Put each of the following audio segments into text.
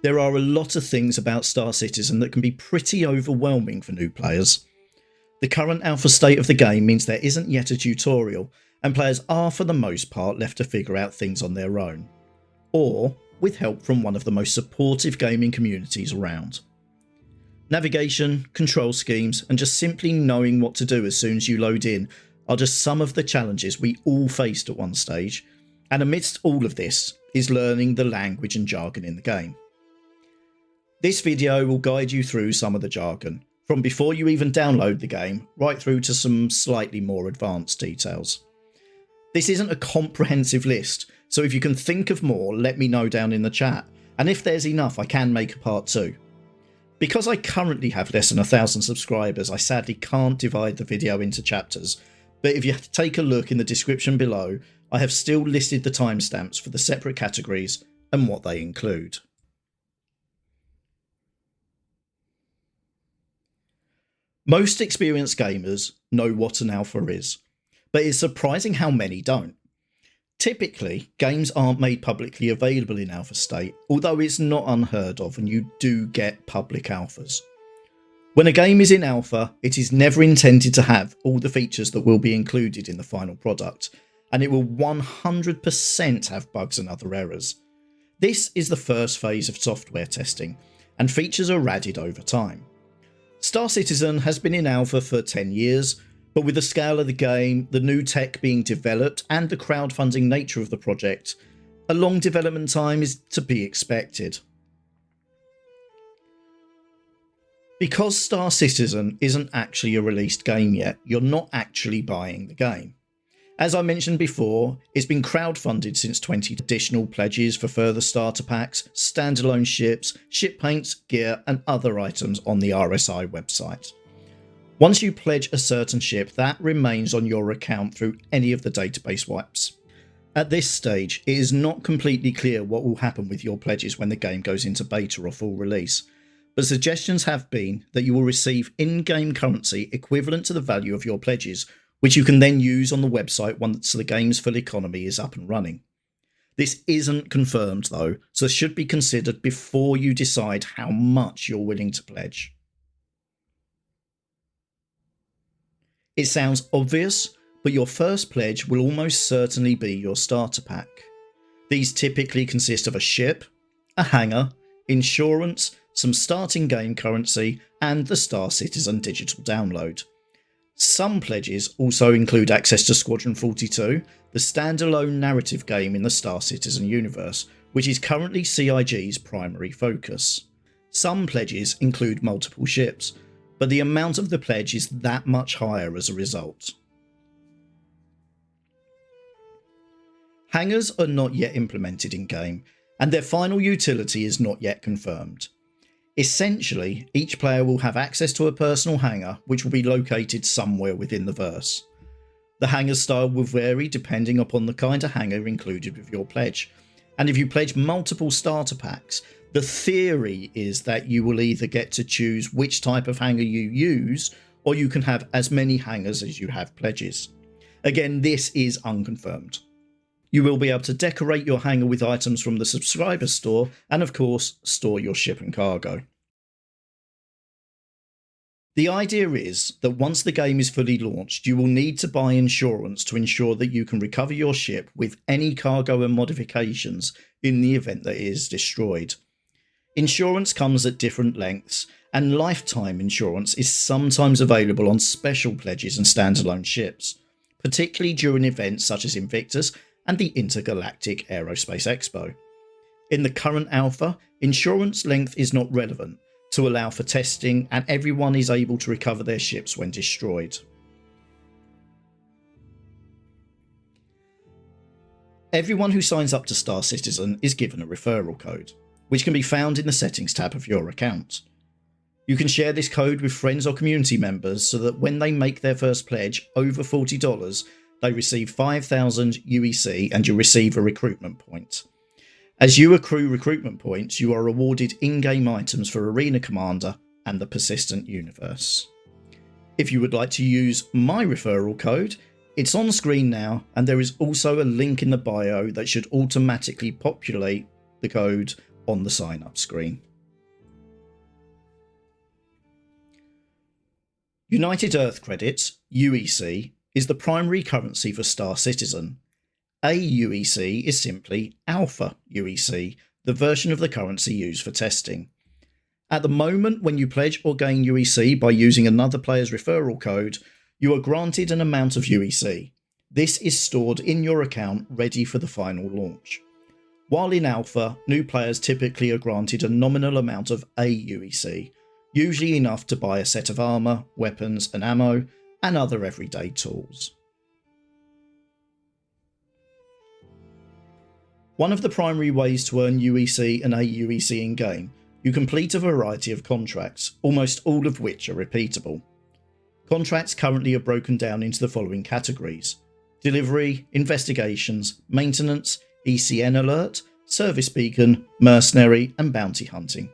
There are a lot of things about Star Citizen that can be pretty overwhelming for new players. The current alpha state of the game means there isn't yet a tutorial, and players are for the most part left to figure out things on their own, or with help from one of the most supportive gaming communities around. Navigation, control schemes, and just simply knowing what to do as soon as you load in are just some of the challenges we all faced at one stage, and amidst all of this is learning the language and jargon in the game. This video will guide you through some of the jargon, from before you even download the game, right through to some slightly more advanced details. This isn't a comprehensive list, so if you can think of more, let me know down in the chat, and if there's enough I can make a part 2. Because I currently have less than 1,000 subscribers, I sadly can't divide the video into chapters, but if you take a look in the description below, I have still listed the timestamps for the separate categories and what they include. Most experienced gamers know what an alpha is, but it's surprising how many don't. Typically, games aren't made publicly available in alpha state, although it's not unheard of and you do get public alphas. When a game is in alpha, it is never intended to have all the features that will be included in the final product, and it will 100% have bugs and other errors. This is the first phase of software testing, and features are added over time. Star Citizen has been in alpha for 10 years, but with the scale of the game, the new tech being developed and the crowdfunding nature of the project, a long development time is to be expected. Because Star Citizen isn't actually a released game yet, you're not actually buying the game. As I mentioned before, it's been crowdfunded since 20 additional pledges for further starter packs, standalone ships, ship paints, gear and other items on the RSI website. Once you pledge a certain ship, that remains on your account through any of the database wipes. At this stage, it is not completely clear what will happen with your pledges when the game goes into beta or full release, but suggestions have been that you will receive in-game currency equivalent to the value of your pledges, which you can then use on the website once the game's full economy is up and running. This isn't confirmed though, so should be considered before you decide how much you're willing to pledge. It sounds obvious, but your first pledge will almost certainly be your starter pack. These typically consist of a ship, a hangar, insurance, some starting game currency, and the Star Citizen digital download. Some pledges also include access to Squadron 42, the standalone narrative game in the Star Citizen universe, which is currently CIG's primary focus. Some pledges include multiple ships, but the amount of the pledge is that much higher as a result. Hangars are not yet implemented in-game, and their final utility is not yet confirmed. Essentially, each player will have access to a personal hangar which will be located somewhere within the verse. The hangar style will vary depending upon the kind of hangar included with your pledge, and if you pledge multiple starter packs, the theory is that you will either get to choose which type of hangar you use, or you can have as many hangars as you have pledges. Again, this is unconfirmed. You will be able to decorate your hangar with items from the subscriber store and of course store your ship and cargo. The idea is that once the game is fully launched, you will need to buy insurance to ensure that you can recover your ship with any cargo and modifications in the event that it is destroyed. Insurance comes at different lengths, and lifetime insurance is sometimes available on special pledges and standalone ships, particularly during events such as Invictus and the Intergalactic Aerospace Expo. In the current alpha, insurance length is not relevant to allow for testing, and everyone is able to recover their ships when destroyed. Everyone who signs up to Star Citizen is given a referral code, which can be found in the settings tab of your account. You can share this code with friends or community members so that when they make their first pledge over $40, they receive 5,000 UEC and you receive a recruitment point. As you accrue recruitment points, you are awarded in-game items for Arena Commander and the Persistent Universe. If you would like to use my referral code, it's on screen now, and there is also a link in the bio that should automatically populate the code on the sign up screen. United Earth Credits, UEC, is the primary currency for Star Citizen. aUEC is simply Alpha UEC, the version of the currency used for testing. At the moment, when you pledge or gain UEC by using another player's referral code, you are granted an amount of UEC. This is stored in your account ready for the final launch. While in Alpha, new players typically are granted a nominal amount of aUEC, usually enough to buy a set of armour, weapons and ammo, and other everyday tools. One of the primary ways to earn UEC and aUEC in-game, you complete a variety of contracts, almost all of which are repeatable. Contracts currently are broken down into the following categories: delivery, investigations, maintenance, ECN alert, service beacon, mercenary, and bounty hunting.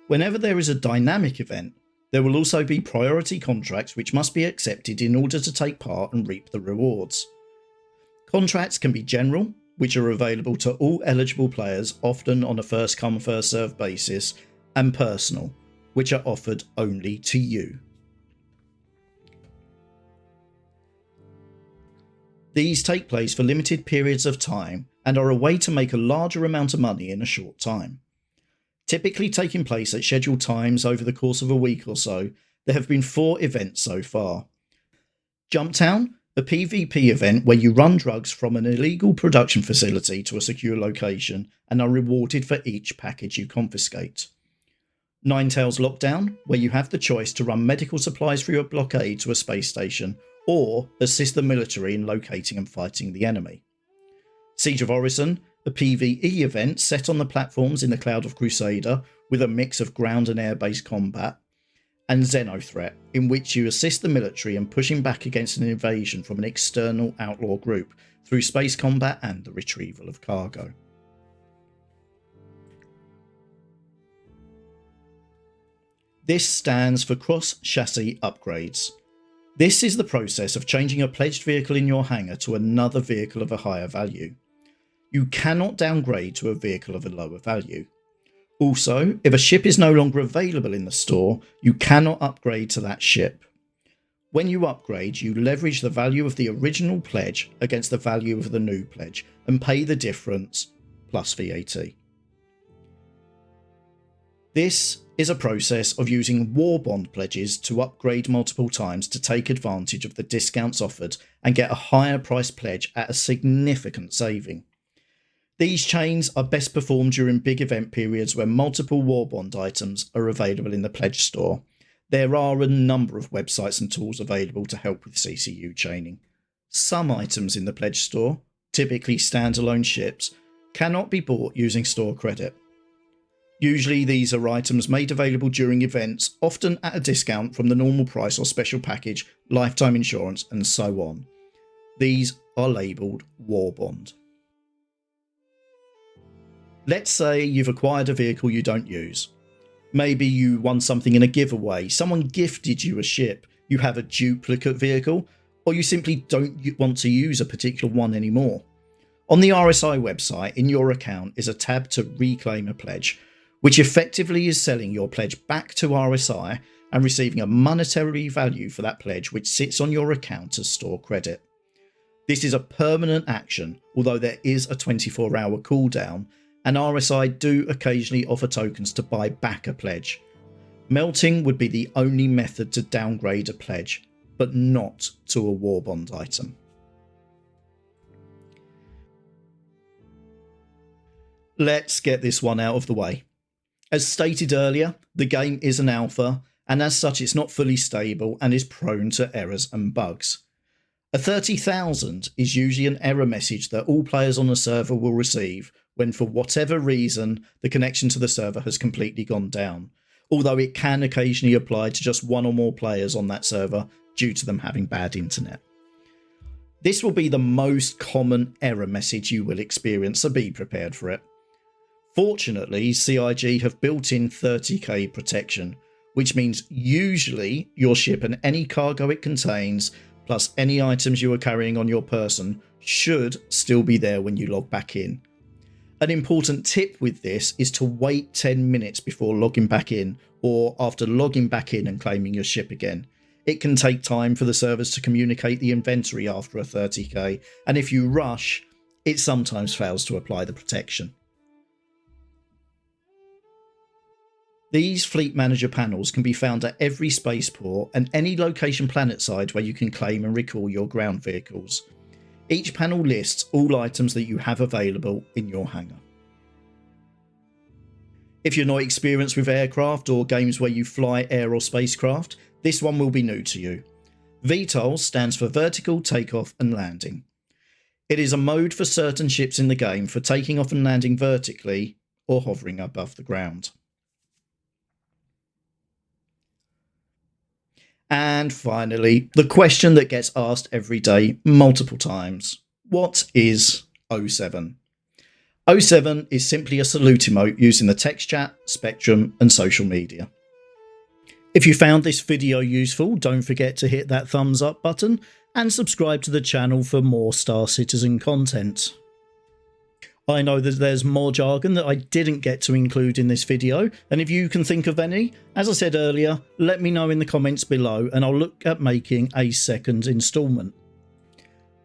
Whenever there is a dynamic event, there will also be priority contracts which must be accepted in order to take part and reap the rewards. Contracts can be general, which are available to all eligible players, often on a first come first served basis, and personal, which are offered only to you. These take place for limited periods of time and are a way to make a larger amount of money in a short time. Typically taking place at scheduled times over the course of a week or so, there have been 4 events so far. Jumptown, a PvP event where you run drugs from an illegal production facility to a secure location and are rewarded for each package you confiscate. Ninetales Lockdown, where you have the choice to run medical supplies through a blockade to a space station or assist the military in locating and fighting the enemy. Siege of Orison, a PvE event set on the platforms in the Cloud of Crusader with a mix of ground and air-based combat, and Xenothreat, in which you assist the military in pushing back against an invasion from an external outlaw group through space combat and the retrieval of cargo. This stands for Cross-Chassis Upgrades. This is the process of changing a pledged vehicle in your hangar to another vehicle of a higher value. You cannot downgrade to a vehicle of a lower value. Also, if a ship is no longer available in the store, you cannot upgrade to that ship. When you upgrade, you leverage the value of the original pledge against the value of the new pledge and pay the difference plus VAT. This is a process of using Warbond pledges to upgrade multiple times to take advantage of the discounts offered and get a higher price pledge at a significant saving. These chains are best performed during big event periods where multiple Warbond items are available in the pledge store. There are a number of websites and tools available to help with CCU chaining. Some items in the pledge store, typically standalone ships, cannot be bought using store credit. Usually these are items made available during events, often at a discount from the normal price or special package, lifetime insurance and so on. These are labelled Warbond. Let's say you've acquired a vehicle you don't use. Maybe you won something in a giveaway, someone gifted you a ship, you have a duplicate vehicle, or you simply don't want to use a particular one anymore. On the RSI website, in your account is a tab to reclaim a pledge, which effectively is selling your pledge back to RSI and receiving a monetary value for that pledge which sits on your account as store credit. This is a permanent action, although there is a 24-hour cooldown, and RSI do occasionally offer tokens to buy back a pledge. Melting would be the only method to downgrade a pledge, but not to a Warbond item. Let's get this one out of the way. As stated earlier, the game is an alpha, and as such it's not fully stable and is prone to errors and bugs. A 30,000 is usually an error message that all players on a server will receive when for whatever reason the connection to the server has completely gone down, although it can occasionally apply to just one or more players on that server due to them having bad internet. This will be the most common error message you will experience, so be prepared for it. Fortunately, CIG have built in 30k protection, which means usually your ship and any cargo it contains, plus any items you are carrying on your person, should still be there when you log back in. An important tip with this is to wait 10 minutes before logging back in, or after logging back in and claiming your ship again. It can take time for the servers to communicate the inventory after a 30k, and if you rush, it sometimes fails to apply the protection. These Fleet Manager panels can be found at every spaceport and any location planetside where you can claim and recall your ground vehicles. Each panel lists all items that you have available in your hangar. If you're not experienced with aircraft or games where you fly air or spacecraft, this one will be new to you. VTOL stands for Vertical Takeoff and Landing. It is a mode for certain ships in the game for taking off and landing vertically or hovering above the ground. And finally, the question that gets asked every day multiple times. What is 07? 07 is simply a salute emote used in the text chat, Spectrum and social media. If you found this video useful, don't forget to hit that thumbs up button and subscribe to the channel for more Star Citizen content. I know that there's more jargon that I didn't get to include in this video, and if you can think of any, as I said earlier, let me know in the comments below and I'll look at making a second instalment.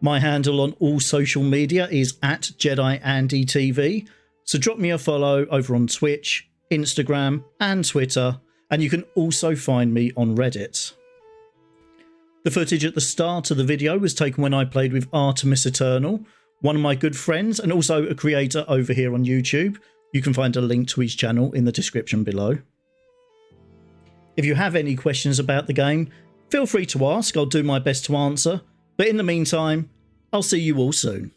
My handle on all social media is @JediAndyTV, so drop me a follow over on Twitch, Instagram and Twitter, and you can also find me on Reddit. The footage at the start of the video was taken when I played with Artemis Eternal, one of my good friends and also a creator over here on YouTube. You can find a link to his channel in the description below. If you have any questions about the game, feel free to ask, I'll do my best to answer. But in the meantime, I'll see you all soon.